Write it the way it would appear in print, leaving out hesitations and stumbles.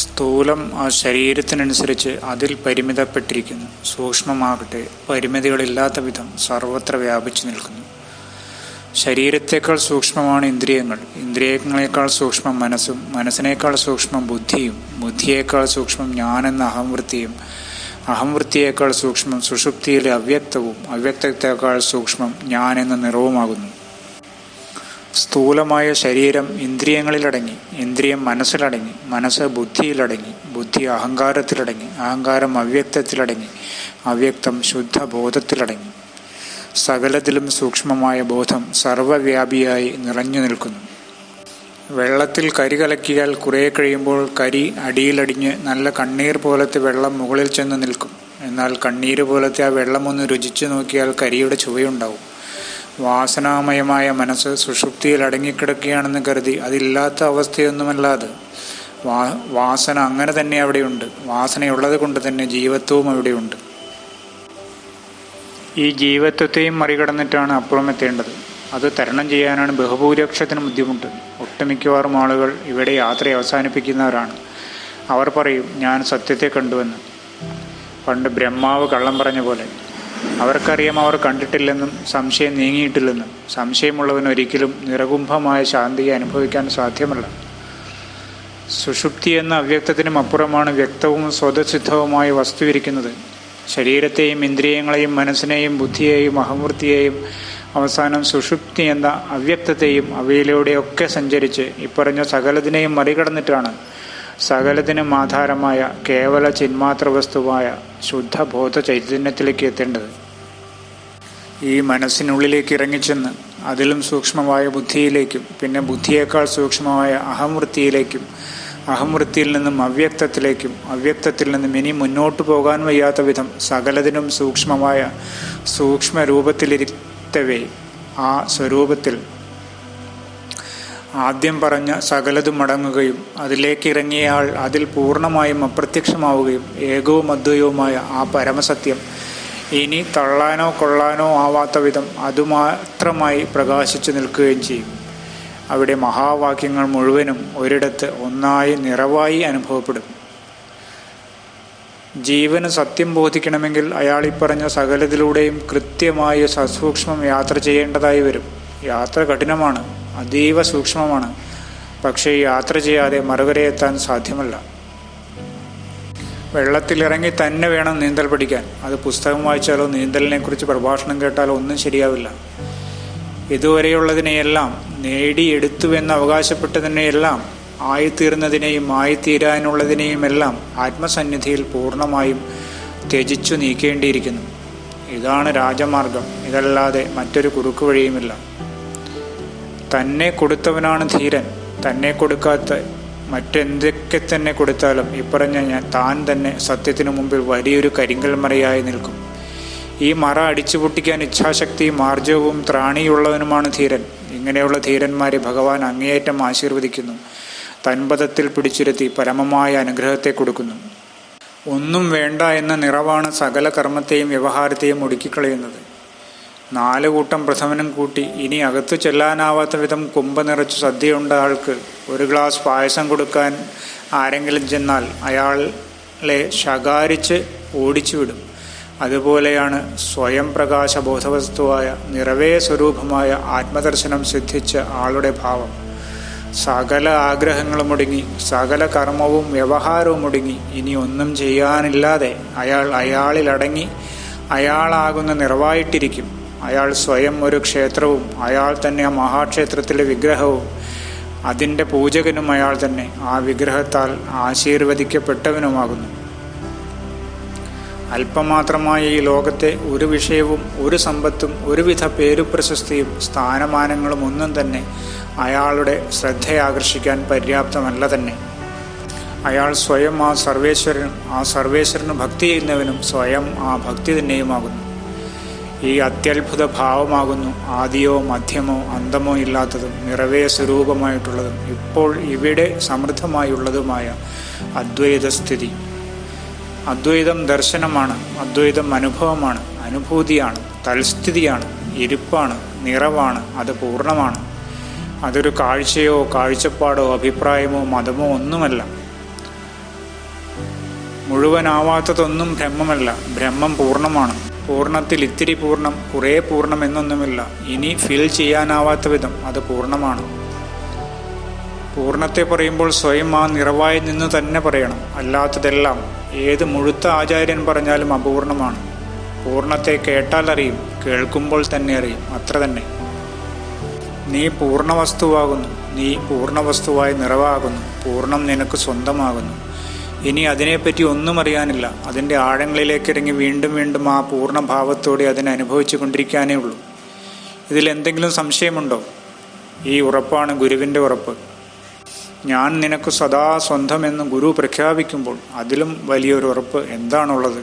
സ്ഥൂലം ആ ശരീരത്തിനനുസരിച്ച് അതിൽ പരിമിതപ്പെട്ടിരിക്കുന്നു. സൂക്ഷ്മമാകട്ടെ പരിമിതികളില്ലാത്ത വിധം സർവത്ര വ്യാപിച്ചു നിൽക്കുന്നു. ശരീരത്തേക്കാൾ സൂക്ഷ്മമാണ് ഇന്ദ്രിയങ്ങൾ, ഇന്ദ്രിയങ്ങളെക്കാൾ സൂക്ഷ്മം മനസ്സും, മനസ്സിനേക്കാൾ സൂക്ഷ്മം ബുദ്ധിയും, ബുദ്ധിയേക്കാൾ സൂക്ഷ്മം ഞാനെന്ന അഹംവൃത്തിയും, അഹംവൃത്തിയേക്കാൾ സൂക്ഷ്മം സുഷുപ്തിയിലെ അവ്യക്തവും, അവ്യക്തത്തേക്കാൾ സൂക്ഷ്മം ഞാൻ എന്ന നിറവുമാകുന്നു. സ്ഥൂലമായ ശരീരം ഇന്ദ്രിയങ്ങളിലടങ്ങി, ഇന്ദ്രിയം മനസ്സിലടങ്ങി, മനസ്സ് ബുദ്ധിയിലടങ്ങി, ബുദ്ധി അഹങ്കാരത്തിലടങ്ങി, അഹങ്കാരം അവ്യക്തത്തിലടങ്ങി, അവ്യക്തം ശുദ്ധ ബോധത്തിലടങ്ങി. സകലത്തിലും സൂക്ഷ്മമായ ബോധം സർവവ്യാപിയായി നിറഞ്ഞു നിൽക്കുന്നു. വെള്ളത്തിൽ കരി കലക്കിയാൽ കുറേ കഴിയുമ്പോൾ കരി അടിയിലടിഞ്ഞ് നല്ല കണ്ണീർ പോലത്തെ വെള്ളം മുകളിൽ ചെന്ന് നിൽക്കും. എന്നാൽ കണ്ണീര് പോലത്തെ ആ വെള്ളമൊന്ന് രുചിച്ചു നോക്കിയാൽ കരിയുടെ ചുവയുണ്ടാവും. വാസനാമയമായ മനസ്സ് സുഷുപ്തിയിൽ അടങ്ങിക്കിടക്കുകയാണെന്ന് കരുതി അതില്ലാത്ത അവസ്ഥയൊന്നുമല്ലാതെ വാസന അങ്ങനെ തന്നെ അവിടെയുണ്ട്. വാസനയുള്ളത് കൊണ്ട് തന്നെ ജീവത്വവും അവിടെയുണ്ട്. ഈ ജീവത്വത്തെയും മറികടന്നിട്ടാണ് അപ്പുറമെത്തേണ്ടത്. അത് തരണം ചെയ്യാനാണ് ബഹുഭൂരിപക്ഷത്തിന് ബുദ്ധിമുട്ട്. ഒട്ടുമിക്കവാറും ആളുകൾ ഇവിടെ യാത്ര അവസാനിപ്പിക്കുന്നവരാണ്. അവർ പറയും, ഞാൻ സത്യത്തെ കണ്ടുവെന്ന്. പണ്ട് ബ്രഹ്മാവ് കള്ളം പറഞ്ഞ പോലെ. അവർക്കറിയാം അവർ കണ്ടിട്ടില്ലെന്നും സംശയം നീങ്ങിയിട്ടില്ലെന്നും. സംശയമുള്ളവൻ ഒരിക്കലും നിറകുംഭമായ ശാന്തിയെ അനുഭവിക്കാൻ സാധ്യമല്ല. സുഷുപ്തി എന്ന അവ്യക്തത്തിനും അപ്പുറമാണ് വ്യക്തവും സ്വതസിദ്ധവുമായ വസ്തു ഇരിക്കുന്നത്. ശരീരത്തെയും ഇന്ദ്രിയങ്ങളെയും മനസ്സിനെയും ബുദ്ധിയെയും അഹംവൃത്തിയെയും അവസാനം സുഷുപ്തി എന്ന അവ്യക്തത്തെയും അവയിലൂടെയൊക്കെ സഞ്ചരിച്ച് ഇപ്പറഞ്ഞ സകലതിനെയും മറികടന്നിട്ടാണ് സകലത്തിനും ആധാരമായ കേവല ചിന്മാത്ര വസ്തുവായ ശുദ്ധബോധ ചൈതന്യത്തിലേക്ക് എത്തേണ്ടത്. ഈ മനസ്സിനുള്ളിലേക്ക് ഇറങ്ങിച്ചെന്ന് അതിലും സൂക്ഷ്മമായ ബുദ്ധിയിലേക്കും പിന്നെ ബുദ്ധിയേക്കാൾ സൂക്ഷ്മമായ അഹംവൃത്തിയിലേക്കും അഹംവൃത്തിയിൽ നിന്നും അവ്യക്തത്തിലേക്കും അവ്യക്തത്തിൽ നിന്നും ഇനി മുന്നോട്ട് പോകാൻ വയ്യാത്ത വിധം സകലതിനും സൂക്ഷ്മമായ സൂക്ഷ്മരൂപത്തിലിരുത്തവേ ആ സ്വരൂപത്തിൽ ആദ്യം പറഞ്ഞ സകലതും അടങ്ങുകയും അതിലേക്കിറങ്ങിയയാൾ അതിൽ പൂർണ്ണമായും അപ്രത്യക്ഷമാവുകയും ഏകവും അദ്വൈതവുമായ ആ പരമസത്യം ഇനി തള്ളാനോ കൊള്ളാനോ ആവാത്ത വിധം അതുമാത്രമായി പ്രകാശിച്ചു നിൽക്കുകയും ചെയ്യും. അവിടെ മഹാവാക്യങ്ങൾ മുഴുവനും ഒരിടത്ത് ഒന്നായി നിറവായി അനുഭവപ്പെടും. ജീവന് സത്യം ബോധിക്കണമെങ്കിൽ അയാൾ പറഞ്ഞ സകലത്തിലൂടെയും കൃത്യമായി സസൂക്ഷ്മം യാത്ര ചെയ്യേണ്ടതായി വരും. യാത്ര കഠിനമാണ്, അതീവ സൂക്ഷ്മമാണ്. പക്ഷേ യാത്ര ചെയ്യാതെ മറുകരയെത്താൻ സാധ്യമല്ല. വെള്ളത്തിലിറങ്ങി തന്നെ വേണം നീന്തൽ പഠിക്കാൻ. അത് പുസ്തകം വായിച്ചാലോ നീന്തലിനെക്കുറിച്ച് പ്രഭാഷണം കേട്ടാലോ ഒന്നും ശരിയാവില്ല. ഇതുവരെയുള്ളതിനെയെല്ലാം നേടിയെടുത്തുവെന്ന് അവകാശപ്പെട്ടതിനെയെല്ലാം ആയിത്തീർന്നതിനെയും ആയിത്തീരാനുള്ളതിനെയുമെല്ലാം ആത്മസന്നിധിയിൽ പൂർണ്ണമായും ത്യജിച്ചു നീക്കേണ്ടിയിരിക്കുന്നു. ഇതാണ് രാജമാർഗം. ഇതല്ലാതെ മറ്റൊരു കുറുക്കു വഴിയുമില്ല. തന്നെ കൊടുത്തവനാണ് ധീരൻ. തന്നെ കൊടുക്കാത്ത മറ്റെന്തൊക്കെ തന്നെ കൊടുത്താലും ഇപ്പറഞ്ഞ താൻ തന്നെ സത്യത്തിനു മുമ്പിൽ വലിയൊരു കരിങ്കൽ മറയായി നിൽക്കും. ഈ മറ അടിച്ചു പൊട്ടിക്കാൻ ഇച്ഛാശക്തിയും ആർജവവും ത്രാണിയുള്ളവനുമാണ് ധീരൻ. ഇങ്ങനെയുള്ള ധീരന്മാരെ ഭഗവാൻ അങ്ങേയറ്റം ആശീർവദിക്കുന്നു. തൻപദത്തിൽ പിടിച്ചിരുത്തി പരമമായ അനുഗ്രഹത്തെ കൊടുക്കുന്നു. ഒന്നും വേണ്ട എന്ന നിറവാണ് സകല കർമ്മത്തെയും വ്യവഹാരത്തെയും ഒടുക്കിക്കളയുന്നത്. 4 കൂട്ടം പ്രഥമനും കൂട്ടി ഇനി അകത്തു ചെല്ലാനാവാത്ത വിധം കുമ്പ നിറച്ചു സദ്യയുണ്ട ആൾക്ക് ഒരു ഗ്ലാസ് പായസം കൊടുക്കാൻ ആരെങ്കിലും ചെന്നാൽ അയാളെ ശകാരിച്ച് ഓടിച്ചുവിടും. അതുപോലെയാണ് സ്വയം പ്രകാശ ബോധവസ്തുവായ നിറവേ സ്വരൂപമായ ആത്മദർശനം സിദ്ധിച്ച ആളുടെ ഭാവം. സകല ആഗ്രഹങ്ങളും ഒടുങ്ങി, സകല കർമ്മവും വ്യവഹാരവും ഒടുങ്ങി, ഇനി ഒന്നും ചെയ്യാനില്ലാതെ അയാളിലടങ്ങി അയാളാകുന്ന നിറവായിട്ടിരിക്കും. അയാൾ സ്വയം ഒരു ക്ഷേത്രവും അയാൾ തന്നെ ആ മഹാക്ഷേത്രത്തിലെ വിഗ്രഹവും അതിൻ്റെ പൂജകനും അയാൾ തന്നെ ആ വിഗ്രഹത്താൽ ആശീർവദിക്കപ്പെട്ടവനുമാകുന്നു. അല്പമാത്രമായ ഈ ലോകത്തെ ഒരു വിഷയവും ഒരു സമ്പത്തും ഒരുവിധ പേരുപ്രശസ്തിയും സ്ഥാനമാനങ്ങളും ഒന്നും തന്നെ അയാളുടെ ശ്രദ്ധയാകർഷിക്കാൻ പര്യാപ്തമല്ല തന്നെ. അയാൾ സ്വയം ആ സർവേശ്വരനും ആ സർവേശ്വരന് ഭക്തി ചെയ്യുന്നവനും സ്വയം ആ ഭക്തി തന്നെയുമാകുന്നു. ഈ അത്യത്ഭുത ഭാവമാകുന്നു ആദിയോ മധ്യമോ അന്തമോ ഇല്ലാത്തതും നിറവേ സ്വരൂപമായിട്ടുള്ളതും ഇപ്പോൾ ഇവിടെ സമൃദ്ധമായുള്ളതുമായ അദ്വൈതസ്ഥിതി. അദ്വൈതം ദർശനമാണ്, അദ്വൈതം അനുഭവമാണ്, അനുഭൂതിയാണ്, തൽസ്ഥിതിയാണ്, ഇരിപ്പാണ്, നിറവാണ്, അത് പൂർണ്ണമാണ്. അതൊരു കാഴ്ചയോ കാഴ്ചപ്പാടോ അഭിപ്രായമോ മതമോ ഒന്നുമല്ല. മുഴുവനാവാത്തതൊന്നും ബ്രഹ്മമല്ല. ബ്രഹ്മം പൂർണ്ണമാണ്. പൂർണ്ണത്തിൽ ഇത്തിരി പൂർണ്ണം, കുറേ പൂർണ്ണം എന്നൊന്നുമില്ല. ഇനി ഫിൽ ചെയ്യാനാവാത്ത വിധം അത് പൂർണ്ണമാണ്. പൂർണ്ണത്തെ പറയുമ്പോൾ സ്വയം ആ നിറവായി നിന്ന് തന്നെ പറയണം. അല്ലാത്തതെല്ലാം ഏത് മുഴുത്ത ആചാര്യൻ പറഞ്ഞാലും അപൂർണമാണ്. പൂർണ്ണത്തെ കേട്ടാൽ അറിയും, കേൾക്കുമ്പോൾ തന്നെ അറിയും, അത്ര തന്നെ. നീ പൂർണ്ണവസ്തുവാകുന്നു. നീ പൂർണ്ണവസ്തുവായി നിറവാകുന്നു. പൂർണ്ണം നിനക്ക് സ്വന്തമാകുന്നു. ഇനി അതിനെപ്പറ്റി ഒന്നും അറിയാനില്ല. അതിൻ്റെ ആഴങ്ങളിലേക്ക് ഇറങ്ങി വീണ്ടും വീണ്ടും ആ പൂർണ്ണഭാവത്തോടെ അതിനെ അനുഭവിച്ചു കൊണ്ടിരിക്കാനേ ഉള്ളൂ. ഇതിലെന്തെങ്കിലും സംശയമുണ്ടോ? ഈ ഉറപ്പാണ് ഗുരുവിൻ്റെ ഉറപ്പ്. ഞാൻ നിനക്ക് സദാ സ്വന്തമെന്ന് ഗുരു പ്രഖ്യാപിക്കുമ്പോൾ അതിലും വലിയൊരു ഉറപ്പ് എന്താണുള്ളത്?